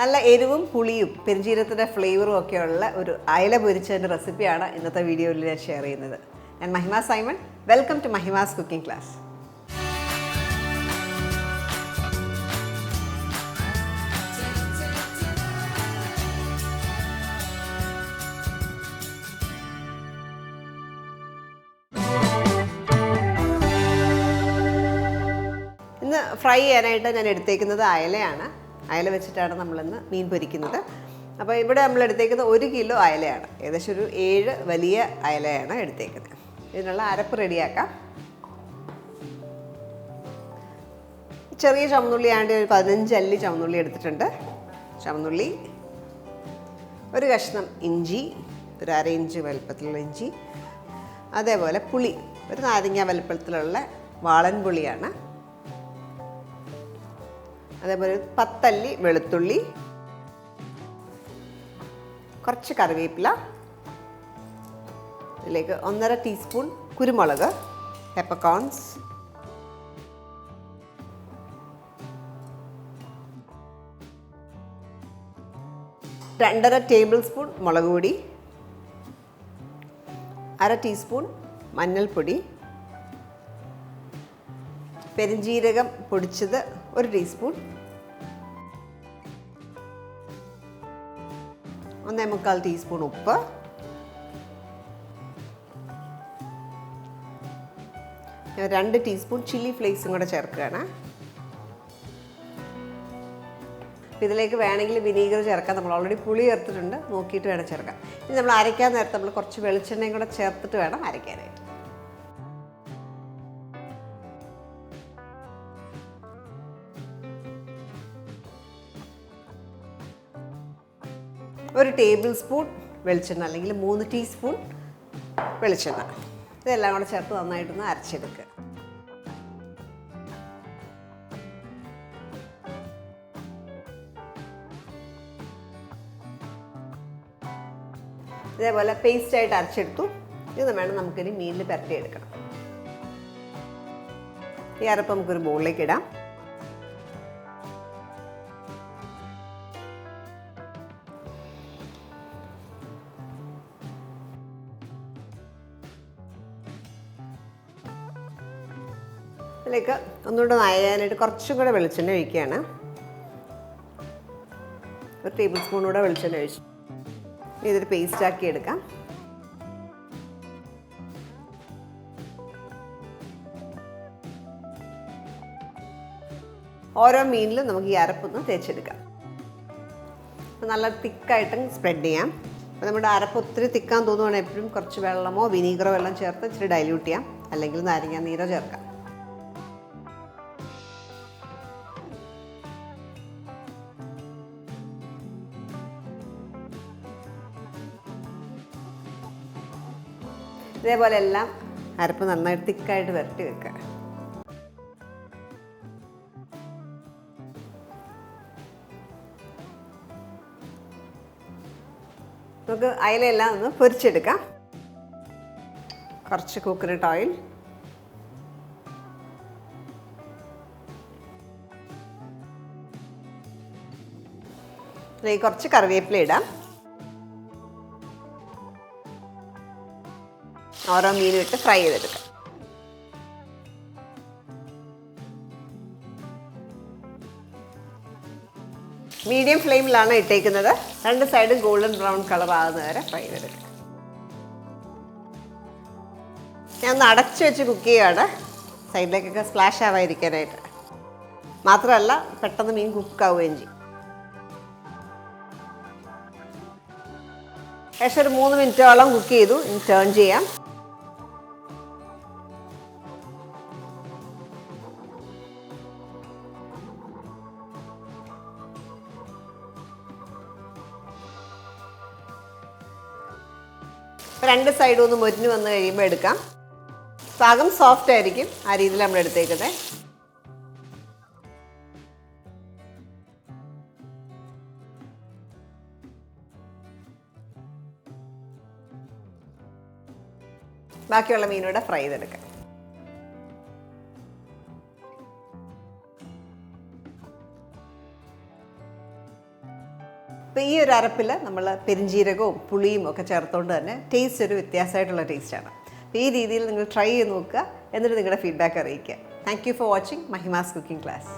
നല്ല എരിവും പുളിയും പെരുംജീരകത്തിൻ്റെ ഫ്ലേവറും ഒക്കെയുള്ള ഒരു അയല പൊരിച്ചതിൻ്റെ റെസിപ്പിയാണ് ഇന്നത്തെ വീഡിയോയിൽ ഞാൻ ഷെയർ ചെയ്യുന്നത്. ഞാൻ Mahima Simon. Welcome to Mahima's cooking class. ഇന്ന് ഫ്രൈ ചെയ്യാനായിട്ട് ഞാൻ എടുത്തേക്കുന്നത് അയലയാണ്. അയല വെച്ചിട്ടാണ് നമ്മളിന്ന് മീൻ പൊരിക്കുന്നത്. അപ്പോൾ ഇവിടെ നമ്മൾ എടുത്തേക്കുന്നത് 1 കിലോ അയലയാണ്. ഏകദേശം ഒരു 7 വലിയ അയലയാണ് എടുത്തേക്കുന്നത്. ഇതിനുള്ള അരപ്പ് റെഡിയാക്കാം. ചെറിയ ചുവന്നുള്ളി ആണ്ട് ഒരു 15 അല്ലി ചുവന്നുള്ളി എടുത്തിട്ടുണ്ട്. ചുവന്നുള്ളി, ഒരു കഷ്ണം ഇഞ്ചി, ഒരു 1/2 ഇഞ്ച് വലുപ്പത്തിലുള്ള ഇഞ്ചി, അതേപോലെ പുളി, ഒരു നാരങ്ങ വലുപ്പത്തിലുള്ള വാളൻ പുളിയാണ്. അതേപോലെ 10 അല്ലി വെളുത്തുള്ളി, കുറച്ച് കറിവേപ്പില, ഇതിലേക്ക് 1.5 ടീസ്പൂൺ കുരുമുളക്, പെപ്പർകോൺസ്, രണ്ടര ടേബിൾ സ്പൂൺ മുളക് പൊടി, 1/2 ടീസ്പൂൺ മഞ്ഞൾപ്പൊടി, പെരുംജീരകം പൊടിച്ചത് 1 ടീസ്പൂൺ, 1.25 ടീസ്പൂൺ ഉപ്പ്, ഞാൻ 2 ടീസ്പൂൺ ചില്ലി ഫ്ലേക്സും കൂടെ ചേർക്കുകയാണ്. ഇതിലേക്ക് വേണമെങ്കിൽ വിനീഗർ ചേർക്കാം. നമ്മൾ ഓൾറെഡി പുളി ചേർത്തിട്ടുണ്ട്, നോക്കിയിട്ട് വേണം ചേർക്കാം. ഇനി നമ്മൾ അരയ്ക്കാൻ നേരത്തെ നമ്മൾ കുറച്ച് വെളിച്ചെണ്ണയും കൂടെ ചേർത്തിട്ട് വേണം അരയ്ക്കാനായിട്ട്. ഒരു ടേബിൾ സ്പൂൺ വെളിച്ചെണ്ണ അല്ലെങ്കിൽ 3 ടീസ്പൂൺ വെളിച്ചെണ്ണ, ഇതെല്ലാം കൂടെ ചേർത്ത് നന്നായിട്ടൊന്ന് അരച്ചെടുക്കുക. ഇതേപോലെ പേസ്റ്റായിട്ട് അരച്ചെടുത്തു. ഇത് വേണം നമുക്കിനി മീനിൽ പുരട്ടിയെടുക്കണം. ഈ അരപ്പ് നമുക്കൊരു ബൗളിലേക്ക് ഇടാം. ഇതിലേക്ക് ഒന്നുകൂടെ നനയാനായിട്ട് കുറച്ചും കൂടെ വെളിച്ചെണ്ണ ഒഴിക്കുകയാണ്. ഒരു ടേബിൾ സ്പൂൺ കൂടെ വെളിച്ചെണ്ണ ഒഴിച്ചു. ഇതൊരു പേസ്റ്റാക്കി എടുക്കാം. ഓരോ മീനിലും നമുക്ക് ഈ അരപ്പൊന്ന് തേച്ചെടുക്കാം. നല്ല തിക്കായിട്ട് സ്പ്രെഡ് ചെയ്യാം. അപ്പോൾ നമ്മുടെ അരപ്പ് ഒത്തിരി തിക്കാൻ തോന്നുവാണെങ്കിൽ എപ്പോഴും കുറച്ച് വെള്ളമോ വിനീഗറോ എല്ലാം ചേർത്ത് ഇച്ചിരി ഡൈല്യൂട്ട് ചെയ്യാം, അല്ലെങ്കിൽ നാരങ്ങ നീരോ ചേർക്കാം. ഇതേപോലെ എല്ലാം അരപ്പ് നന്നായിട്ട് തിക്കായിട്ട് വരട്ടി വെക്കുക. നമുക്ക് അയലെല്ലാം ഒന്ന് പൊരിച്ചെടുക്കാം. കുറച്ച് കോക്കനട്ട് ഓയിൽ, ഇതിലേക്ക് കുറച്ച് കറിവേപ്പില ഇടാം. ഓരോ മീനും ഇട്ട് ഫ്രൈ ചെയ്തെടുക്കാം. മീഡിയം ഫ്ലെയിമിലാണ് ഇട്ടേക്കുന്നത്. 2 സൈഡും ഗോൾഡൻ ബ്രൗൺ കളർ ആകുന്ന വരെ ഫ്രൈ ചെയ്തെടുക്കാം. ഞാൻ ഒന്ന് അടച്ചു വെച്ച് കുക്ക് ചെയ്യുകയാണ്, സൈഡിലേക്കൊക്കെ സ്പ്ലാഷ് ആവാതിരിക്കാനായിട്ട്. മാത്രമല്ല പെട്ടെന്ന് മീൻ കുക്കാവുകയും ചെയ്യും. ഏകദേശം ഒരു 3 മിനിറ്റോളം കുക്ക് ചെയ്തു. ഇനി ടേൺ ചെയ്യാം. രണ്ട് സൈഡും ഒന്ന് മൊരിഞ്ഞ് വന്ന് കഴിയുമ്പോൾ എടുക്കാം. പാകം സോഫ്റ്റ് ആയിരിക്കും, ആ രീതിയിൽ നമ്മൾ എടുത്തേക്കുന്നത്. ബാക്കിയുള്ള മീനോടെ ഫ്രൈ ചെയ്തെടുക്കാം. അപ്പോൾ ഈ ഒരു അരപ്പിൽ നമ്മൾ പെരിഞ്ജീരകവും പുളിയും ഒക്കെ ചേർത്തുകൊണ്ട് തന്നെ ടേസ്റ്റ് ഒരു വ്യത്യാസമായിട്ടുള്ള ടേസ്റ്റാണ്. അപ്പോൾ ഈ രീതിയിൽ നിങ്ങൾ ട്രൈ ചെയ്ത് നോക്കുക, എന്നിട്ട് നിങ്ങളുടെ ഫീഡ്ബാക്ക് അറിയിക്കുക. Thank you for watching Mahima's cooking class.